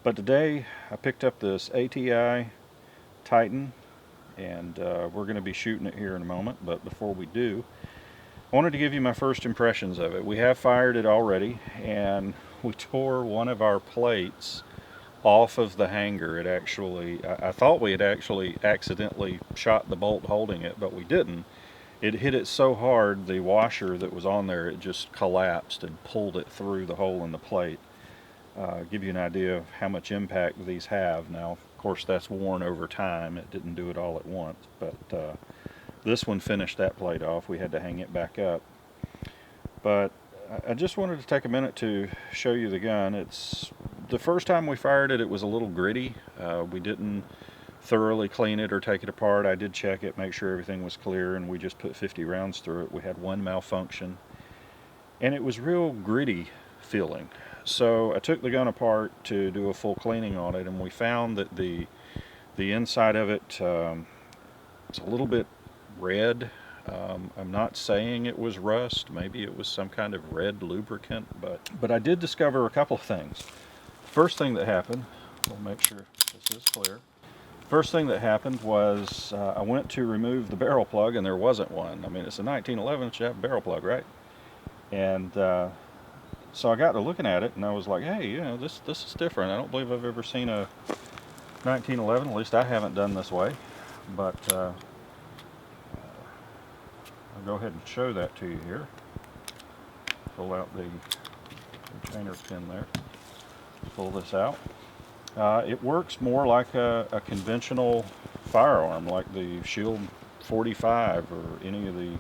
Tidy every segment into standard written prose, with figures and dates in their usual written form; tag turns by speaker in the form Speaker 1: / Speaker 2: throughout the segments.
Speaker 1: But today I picked up this ATI Titan, and we're going to be shooting it here in a moment. But before we do, I wanted to give you my first impressions of it. We have fired it already, and we tore one of our plates off of the hanger. It actually, I thought we had actually accidentally shot the bolt holding it, but we didn't. It hit it so hard, the washer that was on there, it just collapsed and pulled it through the hole in the plate. Give you an idea of how much impact these have. Now, of course, that's worn over time. It didn't do it all at once, but this one finished that plate off. We had to hang it back up. But I just wanted to take a minute to show you the gun. It's the first time we fired it, it was a little gritty. We didn't thoroughly clean it or take it apart. I did check it, make sure everything was clear, and we just put 50 rounds through it. We had one malfunction, and it was real gritty feeling. So I took the gun apart to do a full cleaning on it, and we found that the inside of it, it's a little bit red. I'm not saying it was rust. Maybe it was some kind of red lubricant, but I did discover a couple of things. First thing that happened, we'll make sure this is clear. First thing that happened was I went to remove the barrel plug, and there wasn't one. I mean, it's a 1911, it should have a barrel plug, right? And so I got to looking at it, and I was like, hey, you know, this is different. I don't believe I've ever seen a 1911, at least I haven't done this way. But I'll go ahead and show that to you here. Pull out the retainer pin there. Pull this out. It works more like a conventional firearm, like the Shield 45 or any of the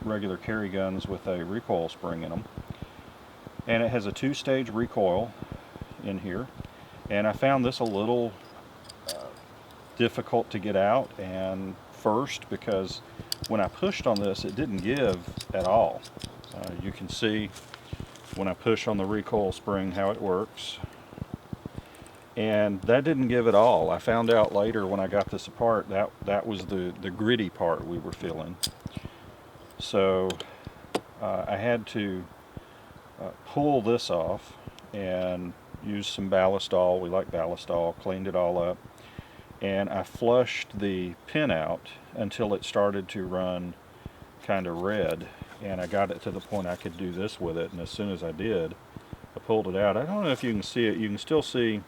Speaker 1: regular carry guns with a recoil spring in them. And it has a two-stage recoil in here. And I found this a little difficult to get out, and first because when I pushed on this, it didn't give at all. You can see when I push on the recoil spring how it works, and that didn't give at all. I found out later when I got this apart that was the gritty part we were feeling. So I had to pull this off and use some ballistol. We like ballistol. Cleaned it all up, and I flushed the pin out until it started to run kind of red, and I got it to the point I could do this with it. And as soon as I did, I pulled it out. I don't know if you can see it. You can still see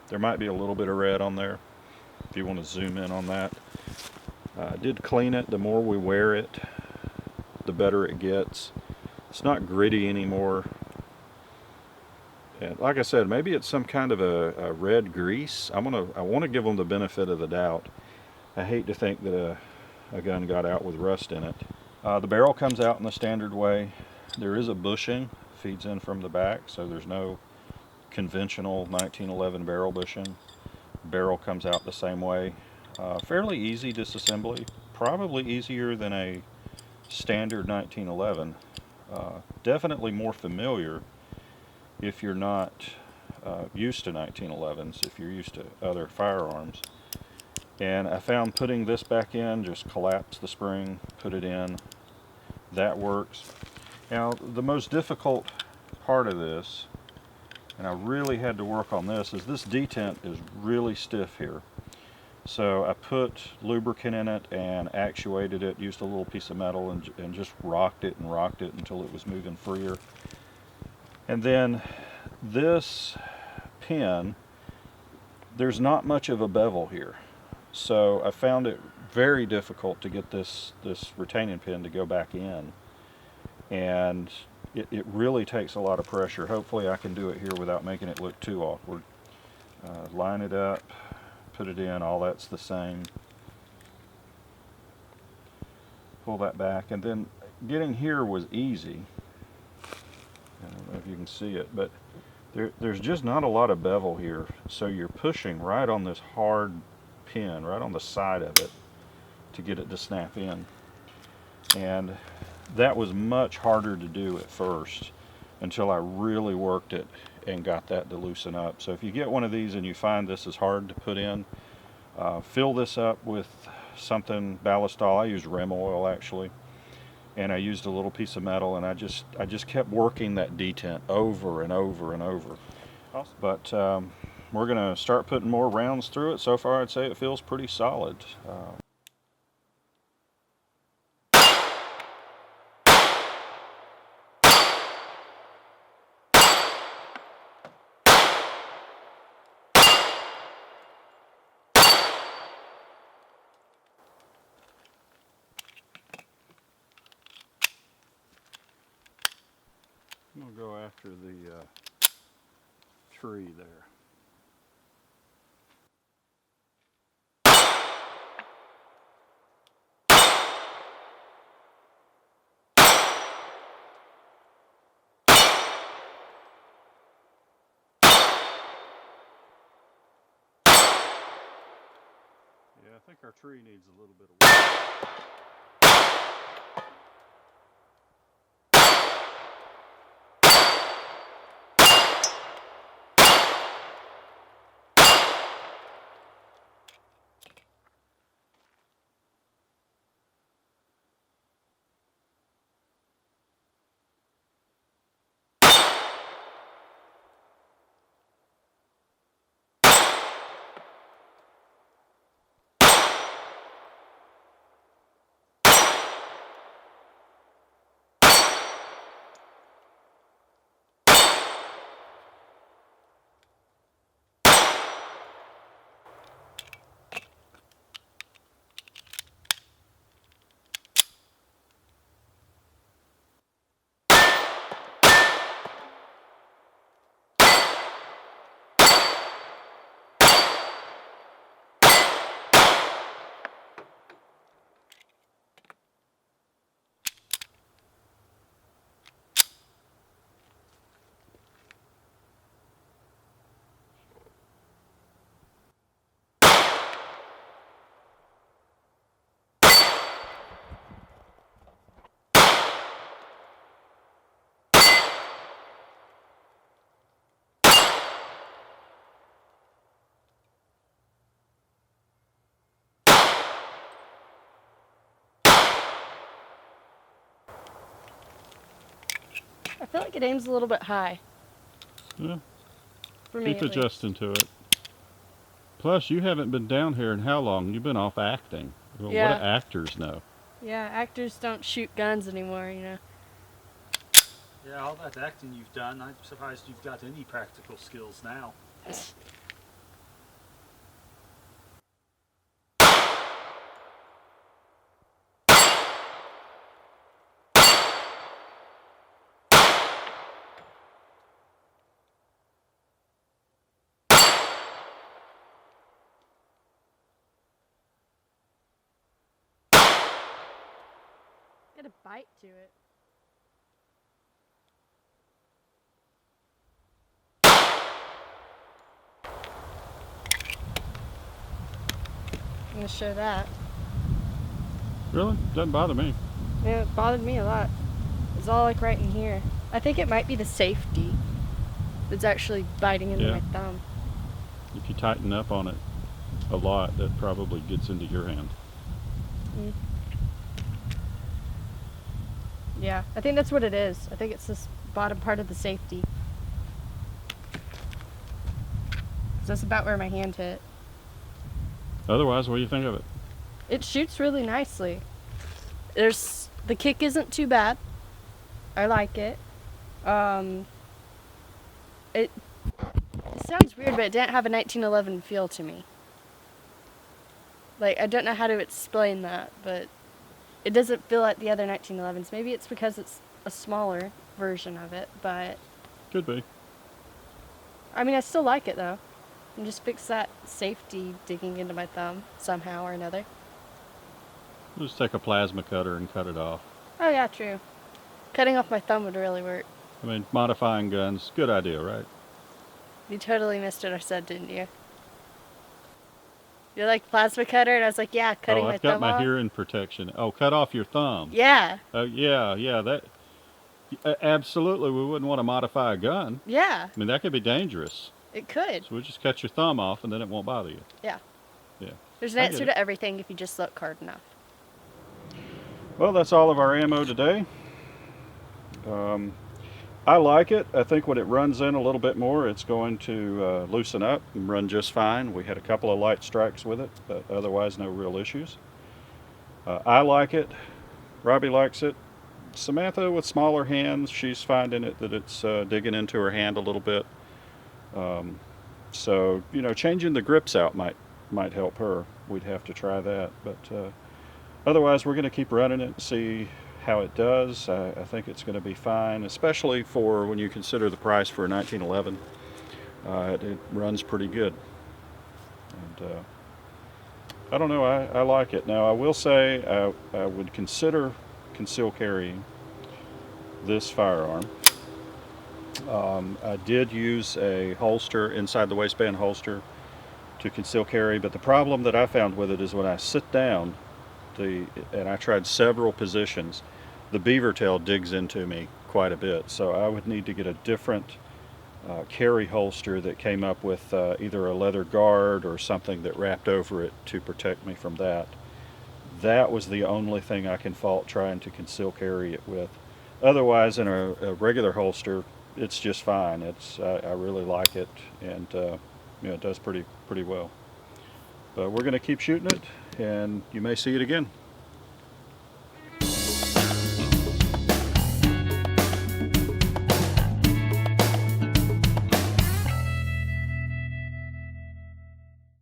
Speaker 1: there might be a little bit of red on there if you want to zoom in on that. I did clean it. The more we wear it, the better it gets. It's not gritty anymore. And like I said, maybe it's some kind of a red grease. I want to give them the benefit of the doubt. I hate to think that a gun got out with rust in it. The barrel comes out in the standard way. There is a bushing, feeds in from the back, so there's no conventional 1911 barrel bushing. Barrel comes out the same way. Fairly easy disassembly, probably easier than a standard 1911. Definitely more familiar if you're not used to 1911s, if you're used to other firearms. And I found putting this back in, just collapse the spring, put it in, that works. Now, the most difficult part of this, and I really had to work on this, is this detent is really stiff here. So I put lubricant in it and actuated it, used a little piece of metal and just rocked it until it was moving freer. And then this pin, there's not much of a bevel here. So I found it very difficult to get this retaining pin to go back in. And it really takes a lot of pressure. Hopefully I can do it here without making it look too awkward. Line it up, put it in, all that's the same. Pull that back, and then getting here was easy. I don't know if you can see it, but there's just not a lot of bevel here, so you're pushing right on this hard pin, right on the side of it, to get it to snap in. And that was much harder to do at first until I really worked it and got that to loosen up. So if you get one of these and you find this is hard to put in, fill this up with something, ballistol. I used Rem oil actually, and I used a little piece of metal, and I just kept working that detent over and over and over.
Speaker 2: Awesome.
Speaker 1: But we're going to start putting more rounds through it. So far, I'd say it feels pretty solid. I'm going to go after the tree there. Yeah, I think our tree needs a little bit of work.
Speaker 3: I feel like it aims a little bit high.
Speaker 1: Yeah.
Speaker 3: For me,
Speaker 1: Keep adjusting to it. Plus, you haven't been down here in how long? You've been off acting. Well,
Speaker 3: Yeah.
Speaker 1: What do actors know?
Speaker 3: Yeah, actors don't shoot guns anymore, you know.
Speaker 2: Yeah, all that acting you've done, I'm surprised you've got any practical skills now.
Speaker 3: Get a bite to it. I'm gonna show that.
Speaker 1: Really? Doesn't bother me.
Speaker 3: Yeah, it bothered me a lot. It's all like right in here. I think it might be the safety that's actually biting into
Speaker 1: Yeah.
Speaker 3: my thumb.
Speaker 1: If you tighten up on it a lot, that probably gets into your hand.
Speaker 3: Mm. Yeah, I think that's what it is. I think it's this bottom part of the safety. So that's about where my hand hit.
Speaker 1: Otherwise, what do you think of it?
Speaker 3: It shoots really nicely. The kick isn't too bad. I like it. It sounds weird, but it didn't have a 1911 feel to me. Like, I don't know how to explain that, but it doesn't feel like the other 1911s. Maybe it's because it's a smaller version of it, but
Speaker 1: Could be.
Speaker 3: I mean, I still like it though. And just fix that safety digging into my thumb somehow or another.
Speaker 1: Just take a plasma cutter and cut it off.
Speaker 3: Oh yeah, true. Cutting off my thumb would really work.
Speaker 1: I mean, modifying guns, good idea, right?
Speaker 3: You totally missed what I said, didn't you? You're like plasma cutter, and I was like, yeah, cutting my
Speaker 1: I've got
Speaker 3: thumb
Speaker 1: my
Speaker 3: off.
Speaker 1: hearing protection. Oh, cut off your thumb.
Speaker 3: Yeah.
Speaker 1: Yeah, that... absolutely, we wouldn't want to modify a gun.
Speaker 3: Yeah,
Speaker 1: I mean, that could be dangerous.
Speaker 3: it could.
Speaker 1: So we'll just cut your thumb off, and then it won't bother you.
Speaker 3: Yeah.
Speaker 1: Yeah.
Speaker 3: There's an
Speaker 1: I get
Speaker 3: answer
Speaker 1: it.
Speaker 3: to everything if you just look hard enough.
Speaker 1: Well, that's all of our ammo today. I like it. I think when it runs in a little bit more, it's going to loosen up and run just fine. We had a couple of light strikes with it, but otherwise no real issues. I like it. Robbie likes it. Samantha, with smaller hands, she's finding it that it's digging into her hand a little bit. So, you know, changing the grips out might help her. We'd have to try that. But otherwise, we're going to keep running it and see how it does. I think it's going to be fine, especially for when you consider the price for a 1911. It runs pretty good. And I don't know, I like it. Now, I will say I would consider conceal carrying this firearm. I did use a holster, inside the waistband holster, to conceal carry, but the problem that I found with it is when I sit down, and I tried several positions, the beaver tail digs into me quite a bit. So I would need to get a different carry holster that came up with either a leather guard or something that wrapped over it to protect me from that. That was the only thing I can fault trying to conceal carry it with. Otherwise, in a regular holster, it's just fine. I really like it, and you know, it does pretty well. But we're going to keep shooting it, and you may see it again.